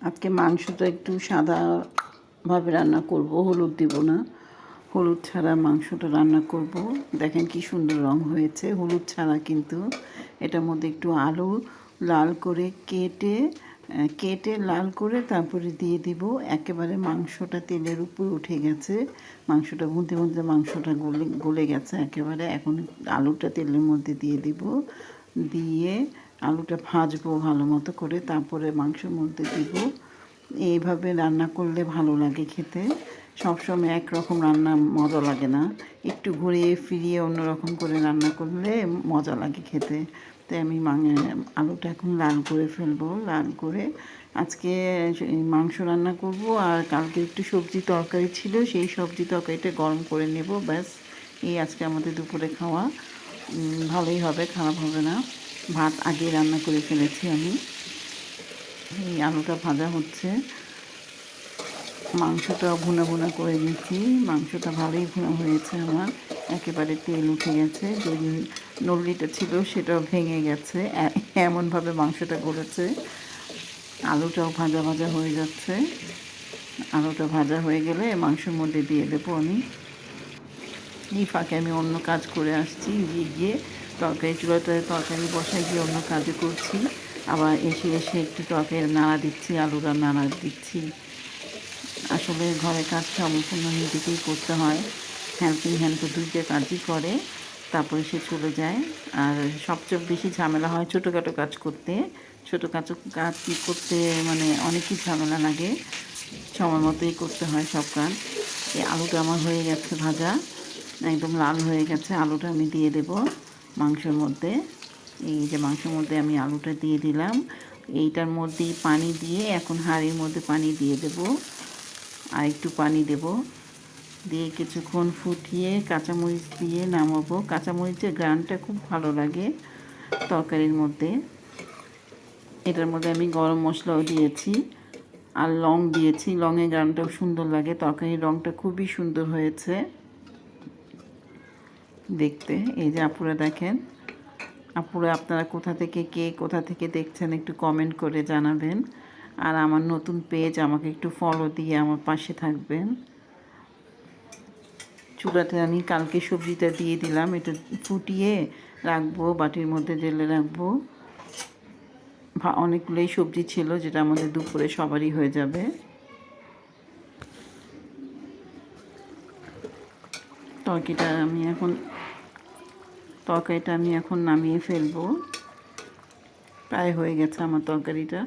আজকে মাংসটা একটু সাদাভাবে রান্না করব, হলুদ দিব না। হলুদ ছাড়া মাংসটা রান্না করব। দেখেন কি সুন্দর রং হয়েছে হলুদ ছাড়া, কিন্তু এটার মধ্যে একটু আলু লাল করে কেটে লাল করে তারপরে দিয়ে দিব। একেবারে মাংসটা তেলের উপর উঠে গেছে, মাংসটা ভুনতে ভুনতে মাংসটা গলে গেছে একেবারে। এখন আলুটা তেলের মধ্যে দিয়ে দিব, দিয়ে আলুটা ভাজবো ভালো মতো করে, তারপরে মাংসের মধ্যে দিব। এইভাবে রান্না করলে ভালো লাগে খেতে। সবসময় একরকম রান্না মজা লাগে না, একটু ঘুরিয়ে ফিরিয়ে অন্যরকম করে রান্না করলে মজা লাগে খেতে। তাই আমি আলুটা এখন লাল করে ফেলবো। লাল করে আজকে মাংস রান্না করব, আর কালকে একটু সবজি তরকারি ছিল, সেই সবজি তরকারিটা গরম করে নেব। ব্যাস, এই আজকে আমাদের দুপুরে খাওয়া। ভালোই হবে, খারাপ হবে না। ভাত আগে রান্না করে ফেলেছি আমি। এই আলুটা ভাজা হচ্ছে, মাংসটাও ভুনা ভুনা করে নিচ্ছি। মাংসটা ভালোই ভুনা হয়েছে আমার, একেবারে তেল উঠে গেছে। যে নল্লিটা ছিল সেটাও ভেঙে গেছে, এমনভাবে মাংসটা গলেছে। আলুটাও ভাজা ভাজা হয়ে যাচ্ছে। আলুটা ভাজা হয়ে গেলে মাংসের মধ্যে দিয়ে দেবো আমি। এই ফাঁকে আমি অন্য কাজ করে আসছি, গিয়ে তরকারি চুলাটায় তরকারি বসাই গিয়ে অন্য কাজও করছি। আবার এসে একটু তরকারি নাড়া দিচ্ছি, আলুটা নাড়া দিচ্ছি। আসলে ঘরের কাজ সম্পূর্ণ নিজেকেই করতে হয়। হেল্পিং হ্যান্ড তো দুইটা কাজই করে, তারপরে সে চলে যায়। আর সবচেয়ে বেশি ঝামেলা হয় ছোটোখাটো কাজ করতে। ছোটোখাটো কাজ করতে মানে অনেকই ঝামেলা লাগে, সময় মতোই করতে হয় সব কাজ। এই আলুটা আমার হয়ে গেছে ভাজা, একদম লাল হয়ে গেছে। আলুটা আমি দিয়ে দেব মাংসের মধ্যে। এই যে মাংসের মধ্যে আমি আলুটা দিয়ে দিলাম। এইটার মধ্যেই পানি দিয়ে এখন হাঁড়ির মধ্যে পানি দিয়ে দেব, আর একটু পানি দেব, দিয়ে কিছুক্ষণ ফুটিয়ে কাঁচামরিচ দিয়ে নামাবো। কাঁচামরিচের ঘ্রাণটা খুব ভালো লাগে তরকারির মধ্যে। এটার মধ্যে আমি গরম মশলাও দিয়েছি আর লং দিয়েছি, লংয়ের ঘ্রাণটাও সুন্দর লাগে। তরকারির রঙটা খুবই সুন্দর হয়েছে দেখতে। এই যে আপুরা দেখেন, আপুরা আপনারা কোথা থেকে দেখছেন একটু কমেন্ট করে জানাবেন। আর আমার নতুন পেজ, আমাকে একটু ফলো দিয়ে আমার পাশে থাকবেন। চুলাতে আমি কালকে সবজিটা দিয়ে দিলাম, এটা ফুটিয়ে রাখবো, বাটির মধ্যে ঢেলে রাখবো। অনেকগুলোই সবজি ছিল, যেটা আমাদের দুপুরে সবারই হয়ে যাবে। তরকারিটা আমি এখন নামিয়ে ফেলবো। প্রায় হয়ে গেছে আমার তরকারিটা।